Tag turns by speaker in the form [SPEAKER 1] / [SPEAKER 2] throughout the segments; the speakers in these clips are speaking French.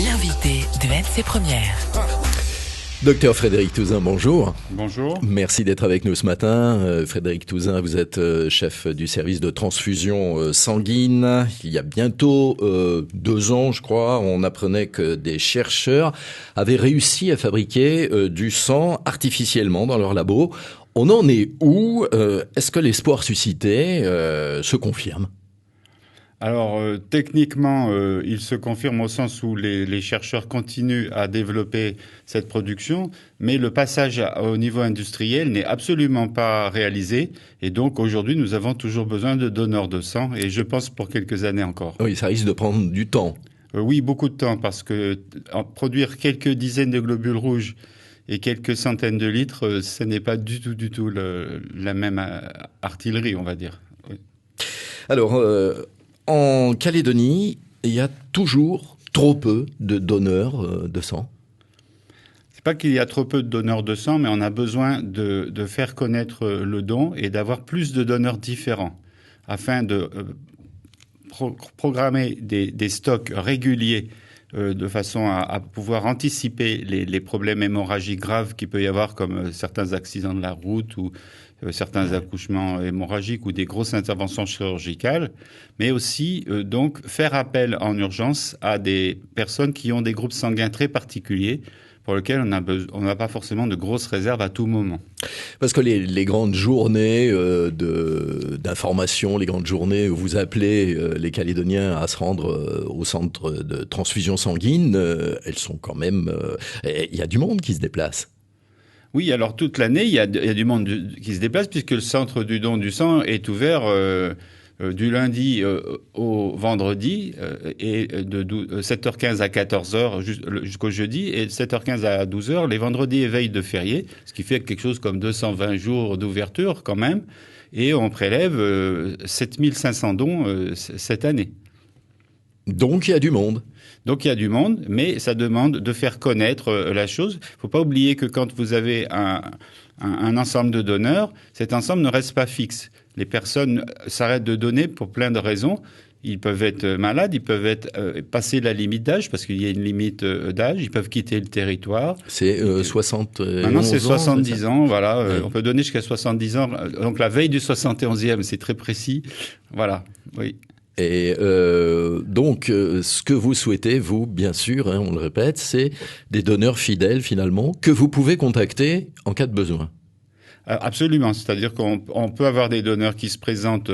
[SPEAKER 1] L'invité de RMC Première.
[SPEAKER 2] Docteur Frédéric Touzin, bonjour.
[SPEAKER 3] Bonjour.
[SPEAKER 2] Merci d'être avec nous ce matin. Frédéric Touzin, vous êtes chef du service de transfusion sanguine. Il y a bientôt 2 ans, je crois, on apprenait que des chercheurs avaient réussi à fabriquer du sang artificiellement dans leur labo. On en est où? Est-ce que l'espoir suscité se confirme?
[SPEAKER 3] Alors, techniquement, il se confirme au sens où les chercheurs continuent à développer cette production, mais le passage au niveau industriel n'est absolument pas réalisé. Et donc, aujourd'hui, nous avons toujours besoin de donneurs de sang, et je pense pour quelques années encore.
[SPEAKER 2] Oui, ça risque de prendre du temps.
[SPEAKER 3] Oui, beaucoup de temps, parce que produire quelques dizaines de globules rouges et quelques centaines de litres, ce n'est pas du tout la même artillerie, on va dire. Oui.
[SPEAKER 2] Alors, en Calédonie, il y a toujours trop peu de donneurs de sang.
[SPEAKER 3] C'est pas qu'il y a trop peu de donneurs de sang, mais on a besoin de faire connaître le don et d'avoir plus de donneurs différents afin de programmer des stocks réguliers de façon à pouvoir anticiper les problèmes hémorragiques graves qu'il peut y avoir, comme certains accidents de la route ou certains accouchements hémorragiques ou des grosses interventions chirurgicales, mais aussi donc faire appel en urgence à des personnes qui ont des groupes sanguins très particuliers pour lesquels on n'a pas forcément de grosses réserves à tout moment.
[SPEAKER 2] Parce que les grandes journées d'information, les grandes journées où vous appelez les Calédoniens à se rendre au centre de transfusion sanguine, elles sont quand même... Il y a du monde qui se déplace.
[SPEAKER 3] Oui, alors toute l'année, il y a du monde qui se déplace puisque le centre du don du sang est ouvert du lundi au vendredi et de 7h15 à 14h jusqu'au jeudi et de 7h15 à 12h les vendredis et veilles de férié, ce qui fait quelque chose comme 220 jours d'ouverture quand même. Et on prélève 7500 dons cette année.
[SPEAKER 2] Donc il y a du monde.
[SPEAKER 3] Donc il y a du monde, mais ça demande de faire connaître la chose. Il ne faut pas oublier que quand vous avez un ensemble de donneurs, cet ensemble ne reste pas fixe. Les personnes s'arrêtent de donner pour plein de raisons. Ils peuvent être malades, ils peuvent être passer la limite d'âge, parce qu'il y a une limite d'âge, ils peuvent quitter le territoire.
[SPEAKER 2] C'est 60
[SPEAKER 3] Maintenant, c'est 70 ans, voilà.
[SPEAKER 2] Oui.
[SPEAKER 3] On peut donner jusqu'à 70 ans. Donc la veille du 71e, c'est très précis. Voilà, oui.
[SPEAKER 2] Et donc, ce que vous souhaitez, vous, bien sûr, on le répète, c'est des donneurs fidèles, finalement, que vous pouvez contacter en cas de besoin.
[SPEAKER 3] Absolument, c'est-à-dire qu'on peut avoir des donneurs qui se présentent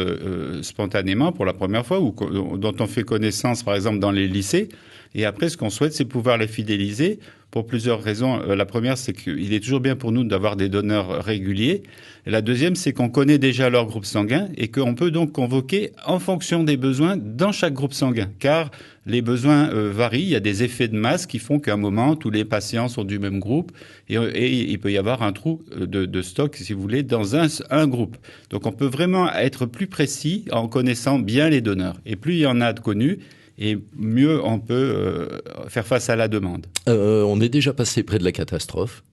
[SPEAKER 3] spontanément pour la première fois ou dont on fait connaissance, par exemple, dans les lycées. Et après, ce qu'on souhaite, c'est pouvoir les fidéliser pour plusieurs raisons. La première, c'est qu'il est toujours bien pour nous d'avoir des donneurs réguliers. Et la deuxième, c'est qu'on connaît déjà leur groupe sanguin et qu'on peut donc convoquer en fonction des besoins dans chaque groupe sanguin. Car les besoins varient. Il y a des effets de masse qui font qu'à un moment, tous les patients sont du même groupe et il peut y avoir un trou de stock, si vous voulez, dans un groupe. Donc, on peut vraiment être plus précis en connaissant bien les donneurs. Et plus il y en a de connus, et mieux on peut faire face à la demande.
[SPEAKER 2] On est déjà passé près de la catastrophe.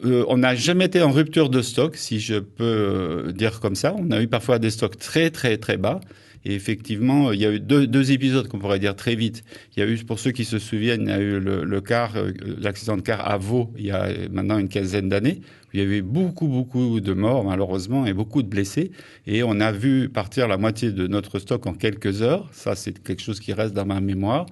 [SPEAKER 3] On n'a jamais été en rupture de stock, si je peux dire comme ça. On a eu parfois des stocks très bas. Et effectivement, il y a eu deux épisodes qu'on pourrait dire très vite. Il y a eu, pour ceux qui se souviennent, il y a eu l'accident de car à Vaud, il y a maintenant une quinzaine d'années. Il y a eu beaucoup de morts, malheureusement, et beaucoup de blessés. Et on a vu partir la moitié de notre stock en quelques heures. Ça, c'est quelque chose qui reste dans ma mémoire.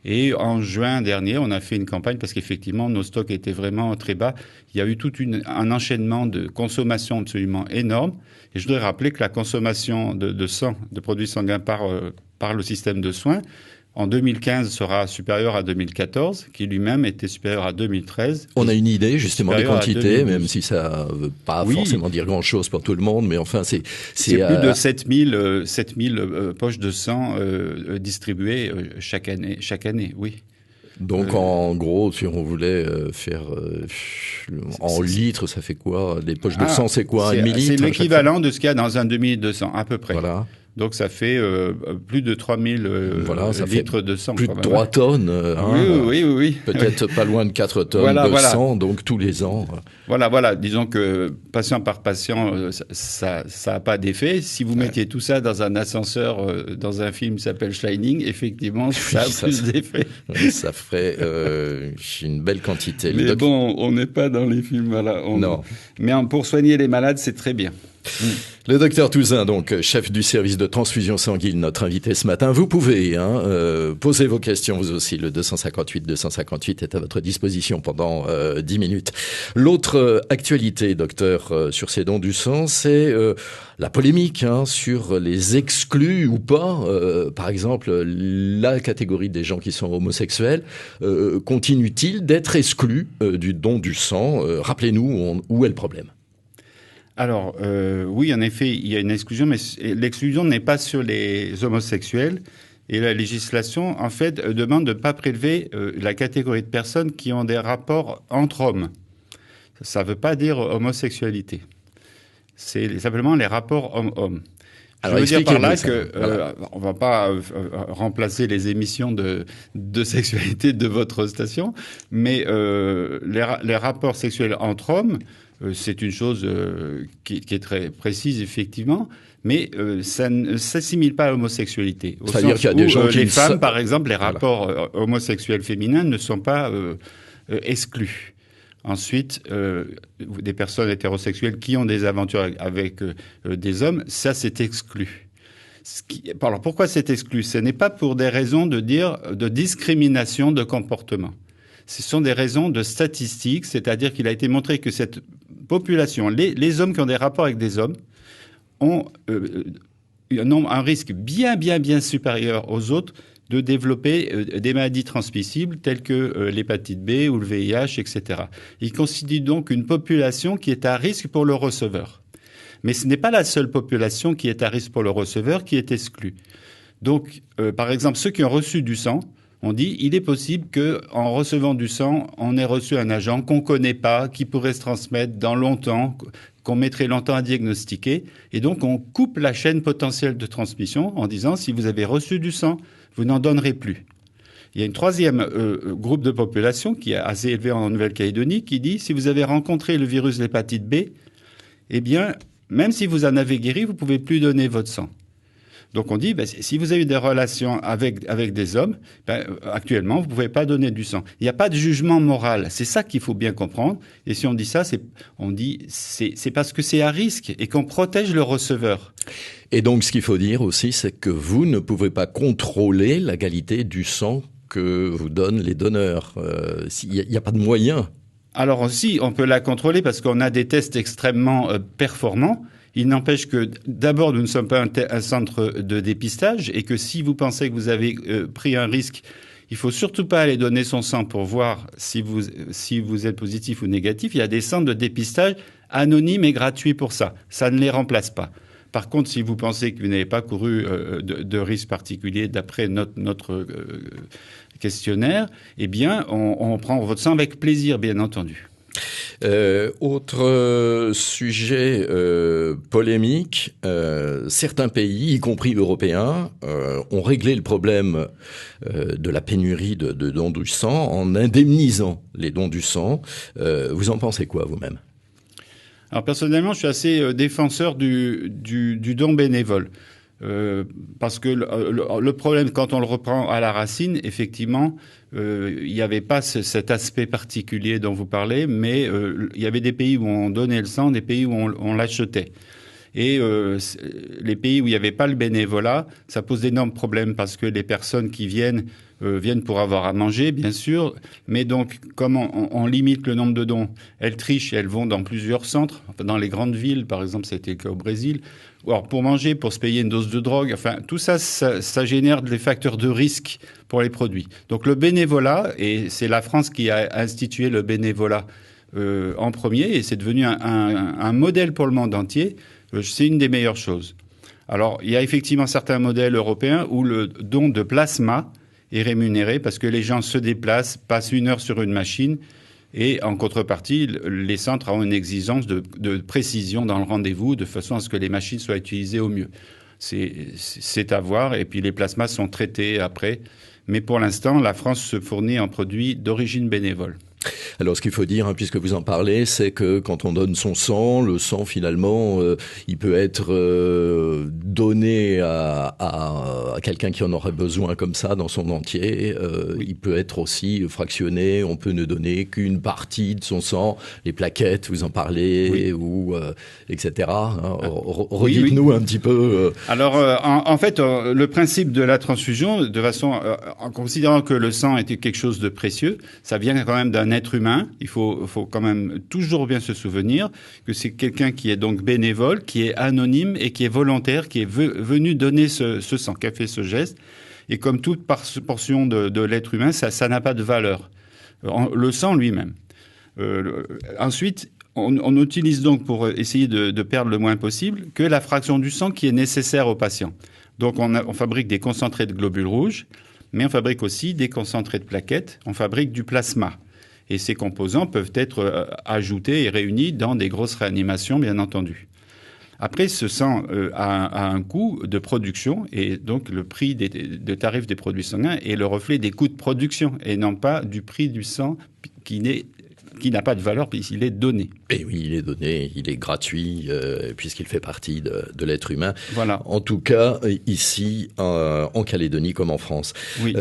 [SPEAKER 3] Et en juin dernier, on a fait une campagne parce qu'effectivement, nos stocks étaient vraiment très bas. Il y a eu tout un enchaînement de consommation absolument énorme. Et je voudrais rappeler que la consommation de sang, de produits sanguins par le système de soins, en 2015 sera supérieur à 2014, qui lui-même était supérieur à 2013.
[SPEAKER 2] On a une idée justement des quantités, même si ça ne veut pas forcément dire grand-chose pour tout le monde, mais enfin c'est
[SPEAKER 3] plus de 7000 poches de sang distribuées chaque année, oui.
[SPEAKER 2] Donc en gros, si on voulait faire en litres, ça fait quoi? Les poches de sang, c'est quoi? 1 millilitre?
[SPEAKER 3] C'est l'équivalent de ce qu'il y a dans un demi-litre de sang, à peu près.
[SPEAKER 2] Voilà.
[SPEAKER 3] Donc ça fait plus de 3000 litres de sang.
[SPEAKER 2] Plus de 3 tonnes.
[SPEAKER 3] Oui.
[SPEAKER 2] Peut-être pas loin de 4 tonnes sang, donc tous les ans.
[SPEAKER 3] Voilà. Disons que patient par patient, ça n'a pas d'effet. Si vous mettiez tout ça dans un ascenseur, dans un film qui s'appelle Shining, effectivement, ça a plus d'effet.
[SPEAKER 2] Ça ferait une belle quantité.
[SPEAKER 3] Mais bon, on n'est pas dans les films. Voilà.
[SPEAKER 2] Non.
[SPEAKER 3] Mais pour soigner les malades, c'est très bien.
[SPEAKER 2] Le docteur Touzin, donc chef du service de transfusion sanguine, notre invité ce matin. Vous pouvez poser vos questions, vous aussi. Le 258 est à votre disposition pendant 10 minutes. L'autre actualité, docteur, sur ces dons du sang, c'est la polémique sur les exclus ou pas. Par exemple, la catégorie des gens qui sont homosexuels continue-t-il d'être exclus du don du sang? Rappelez-nous où est le problème.
[SPEAKER 3] Alors, oui, en effet, il y a une exclusion, mais l'exclusion n'est pas sur les homosexuels. Et la législation, en fait, demande de ne pas prélever la catégorie de personnes qui ont des rapports entre hommes. Ça ne veut pas dire homosexualité. C'est simplement les rapports homme-homme. Je veux dire par là que on va pas remplacer les émissions de sexualité de votre station, mais les rapports sexuels entre hommes, c'est une chose qui est très précise, effectivement, mais ça ne s'assimile pas à l'homosexualité.
[SPEAKER 2] C'est-à-dire qu'il y a des gens qui...
[SPEAKER 3] Les femmes, par exemple, les rapports homosexuels féminins ne sont pas exclus. Ensuite, des personnes hétérosexuelles qui ont des aventures avec des hommes, ça, c'est exclu. Alors, pourquoi c'est exclu? Ce n'est pas pour des raisons de discrimination de comportement. Ce sont des raisons de statistiques, c'est-à-dire qu'il a été montré que cette population, les hommes qui ont des rapports avec des hommes, ont un risque bien supérieur aux autres de développer des maladies transmissibles telles que l'hépatite B ou le VIH, etc. Il constitue donc une population qui est à risque pour le receveur. Mais ce n'est pas la seule population qui est à risque pour le receveur qui est exclue. Donc, par exemple, ceux qui ont reçu du sang, on dit il est possible qu'en recevant du sang, on ait reçu un agent qu'on ne connaît pas, qui pourrait se transmettre dans longtemps, qu'on mettrait longtemps à diagnostiquer. Et donc, on coupe la chaîne potentielle de transmission en disant si vous avez reçu du sang, vous n'en donnerez plus. Il y a une troisième groupe de population qui est assez élevé en Nouvelle-Calédonie qui dit si vous avez rencontré le virus de l'hépatite B, eh bien, même si vous en avez guéri, vous ne pouvez plus donner votre sang. Donc on dit, si vous avez des relations avec des hommes, actuellement, vous ne pouvez pas donner du sang. Il n'y a pas de jugement moral. C'est ça qu'il faut bien comprendre. Et si on dit ça, c'est parce que c'est à risque et qu'on protège le receveur.
[SPEAKER 2] Et donc, ce qu'il faut dire aussi, c'est que vous ne pouvez pas contrôler la qualité du sang que vous donnent les donneurs. Il n'y a pas de moyen.
[SPEAKER 3] Alors aussi, on peut la contrôler parce qu'on a des tests extrêmement performants. Il n'empêche que, d'abord, nous ne sommes pas un centre de dépistage et que si vous pensez que vous avez pris un risque, il faut surtout pas aller donner son sang pour voir si vous êtes positif ou négatif. Il y a des centres de dépistage anonymes et gratuits pour ça. Ça ne les remplace pas. Par contre, si vous pensez que vous n'avez pas couru de risque particulier d'après notre questionnaire, eh bien, on prend votre sang avec plaisir, bien entendu.
[SPEAKER 2] Autre sujet polémique, certains pays, y compris européens, ont réglé le problème de la pénurie de dons du sang en indemnisant les dons du sang. Vous en pensez quoi vous-même ?
[SPEAKER 3] Alors personnellement, je suis assez défenseur du don bénévole. Parce que le problème, quand on le reprend à la racine, effectivement, il n'y avait pas cet aspect particulier dont vous parlez, mais il y avait des pays où on donnait le sang, des pays où on l'achetait. Et les pays où il n'y avait pas le bénévolat, ça pose d'énormes problèmes parce que les personnes qui viennent pour avoir à manger, bien sûr, mais donc comme on limite le nombre de dons, elles trichent et elles vont dans plusieurs centres, dans les grandes villes, par exemple, ça a été le cas au Brésil. Alors pour manger, pour se payer une dose de drogue, enfin tout ça génère des facteurs de risque pour les produits. Donc le bénévolat, et c'est la France qui a institué le bénévolat en premier, et c'est devenu un modèle pour le monde entier. C'est une des meilleures choses. Alors il y a effectivement certains modèles européens où le don de plasma est rémunéré parce que les gens se déplacent, passent 1 heure sur une machine. Et en contrepartie, les centres ont une exigence de précision dans le rendez-vous de façon à ce que les machines soient utilisées au mieux. c'est à voir. Et puis les plasmas sont traités après. Mais pour l'instant, la France se fournit en produits d'origine bénévole.
[SPEAKER 2] Alors, ce qu'il faut dire, puisque vous en parlez, c'est que quand on donne son sang, le sang, finalement, il peut être donné à quelqu'un qui en aurait besoin comme ça dans son entier.
[SPEAKER 3] Oui.
[SPEAKER 2] Il peut être aussi fractionné. On peut ne donner qu'une partie de son sang, les plaquettes, vous en parlez,
[SPEAKER 3] oui.
[SPEAKER 2] ou etc.
[SPEAKER 3] Redites-nous
[SPEAKER 2] un petit peu.
[SPEAKER 3] Alors, en fait, le principe de la transfusion, de façon, en considérant que le sang était quelque chose de précieux, ça vient quand même d'un être humain. Il faut quand même toujours bien se souvenir que c'est quelqu'un qui est donc bénévole, qui est anonyme et qui est volontaire, qui est venu donner ce sang, qui a fait ce geste. Et comme toute portion de l'être humain, ça n'a pas de valeur. Le sang lui-même. Ensuite, on utilise donc, pour essayer de perdre le moins possible, que la fraction du sang qui est nécessaire au patient. Donc on fabrique des concentrés de globules rouges, mais on fabrique aussi des concentrés de plaquettes, on fabrique du plasma. Et ces composants peuvent être ajoutés et réunis dans des grosses réanimations, bien entendu. Après, ce sang a un coût de production, et donc le prix de tarif des produits sanguins est le reflet des coûts de production, et non pas du prix du sang qui n'a pas de valeur puisqu'il est donné.
[SPEAKER 2] Et oui, il est donné, il est gratuit puisqu'il fait partie de l'être humain.
[SPEAKER 3] Voilà.
[SPEAKER 2] En tout cas, ici, en Calédonie comme en France.
[SPEAKER 3] Oui.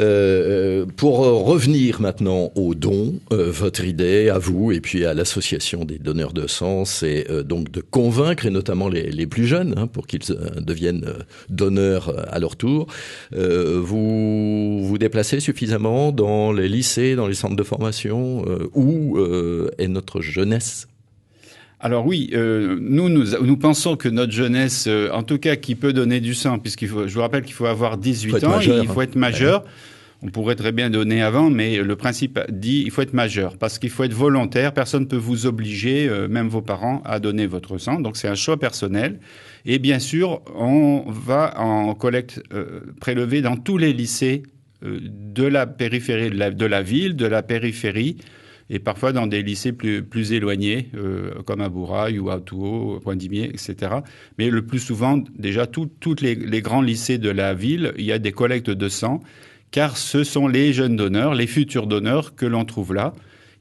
[SPEAKER 2] Pour revenir maintenant aux dons, votre idée à vous et puis à l'association des donneurs de sang, c'est donc de convaincre, et notamment les plus jeunes, pour qu'ils deviennent donneurs à leur tour. Vous vous déplacez suffisamment dans les lycées, dans les centres de formation, où est notre jeunesse?
[SPEAKER 3] Alors oui, nous pensons que notre jeunesse, en tout cas qui peut donner du sang, je vous rappelle qu'il faut avoir 18 ans,
[SPEAKER 2] majeur,
[SPEAKER 3] il faut être majeur. Ouais. On pourrait très bien donner avant, mais le principe dit il faut être majeur, parce qu'il faut être volontaire, personne ne peut vous obliger, même vos parents, à donner votre sang, donc c'est un choix personnel. Et bien sûr, on va en collecte prélevée dans tous les lycées de la périphérie de la ville, de la périphérie, et parfois dans des lycées plus éloignés, comme à Bourail ou à Touault, Poindimier, etc. Mais le plus souvent, déjà, tous les grands lycées de la ville, il y a des collectes de sang, car ce sont les jeunes donneurs, les futurs donneurs que l'on trouve là.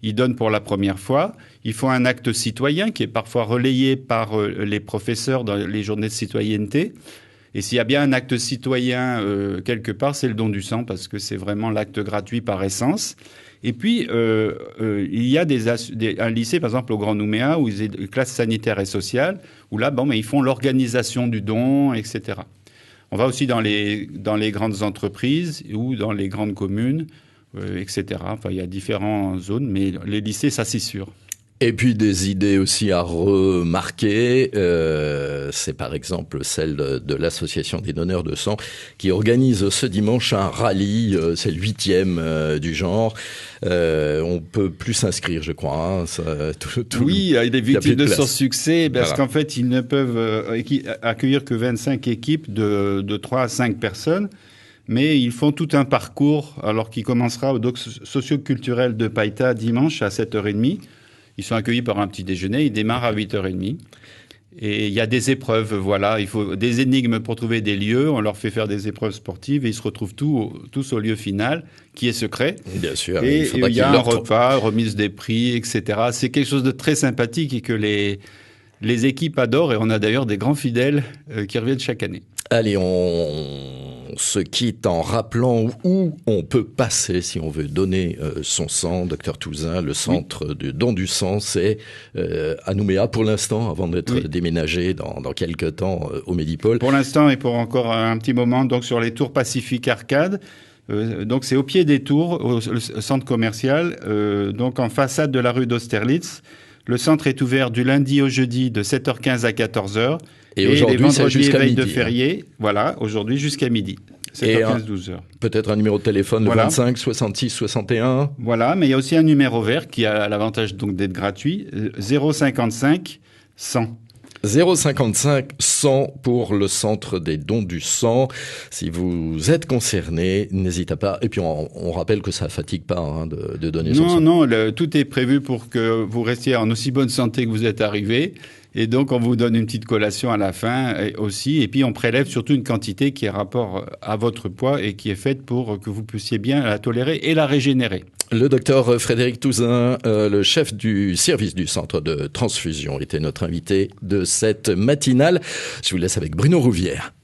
[SPEAKER 3] Ils donnent pour la première fois. Ils font un acte citoyen qui est parfois relayé par les professeurs dans les journées de citoyenneté. Et s'il y a bien un acte citoyen quelque part, c'est le don du sang, parce que c'est vraiment l'acte gratuit par essence. Et puis, il y a un lycée, par exemple, au Grand Nouméa, où ils ont une classe sanitaire et sociale, où là, ils font l'organisation du don, etc. On va aussi dans les grandes entreprises ou dans les grandes communes, etc. Enfin, il y a différentes zones, mais les lycées, ça, c'est sûr.
[SPEAKER 2] Et puis des idées aussi à remarquer, c'est par exemple celle de l'association des donneurs de sang qui organise ce dimanche un rallye, c'est le 8e du genre. On peut plus s'inscrire, je crois.
[SPEAKER 3] Oui, il est victime de son succès parce
[SPEAKER 2] voilà.
[SPEAKER 3] qu'en fait, ils ne peuvent accueillir que 25 équipes de 3 à 5 personnes. Mais ils font tout un parcours, alors qui commencera au doc socio-culturel de Païta dimanche à 7h30. Ils sont accueillis par un petit déjeuner, ils démarrent à 8h30. Et il y a des épreuves, voilà, il faut des énigmes pour trouver des lieux, on leur fait faire des épreuves sportives et ils se retrouvent tous au lieu final, qui est secret.
[SPEAKER 2] Bien sûr.
[SPEAKER 3] Et il y a un repas, remise des prix, etc. C'est quelque chose de très sympathique et que les équipes adorent, et on a d'ailleurs des grands fidèles qui reviennent chaque année.
[SPEAKER 2] Allez, on se quitte en rappelant où on peut passer si on veut donner son sang. Docteur Touzin, le centre de don du sang, c'est à Nouméa pour l'instant, avant d'être déménagé dans quelques temps au Médipôle.
[SPEAKER 3] Pour l'instant et pour encore un petit moment, donc sur les tours Pacifique Arcade. Donc c'est au pied des tours, au centre commercial, donc en façade de la rue d'Austerlitz. Le centre est ouvert du lundi au jeudi de 7h15 à 14h. Et aujourd'hui, c'est jusqu'à midi. De férié, voilà, aujourd'hui jusqu'à midi. 7h15, 12h.
[SPEAKER 2] Peut-être un numéro de téléphone, le 25 66 61.
[SPEAKER 3] Voilà, mais il y a aussi un numéro vert qui a l'avantage donc d'être gratuit, 055 100.
[SPEAKER 2] 055 100 pour le centre des dons du sang. Si vous êtes concerné, n'hésitez pas. Et puis on rappelle que ça fatigue pas de donner son sang.
[SPEAKER 3] Non, tout est prévu pour que vous restiez en aussi bonne santé que vous êtes arrivé. Et donc, on vous donne une petite collation à la fin aussi. Et puis, on prélève surtout une quantité qui est rapport à votre poids et qui est faite pour que vous puissiez bien la tolérer et la régénérer.
[SPEAKER 2] Le docteur Frédéric Touzin, le chef du service du centre de transfusion, était notre invité de cette matinale. Je vous laisse avec Bruno Rouvière.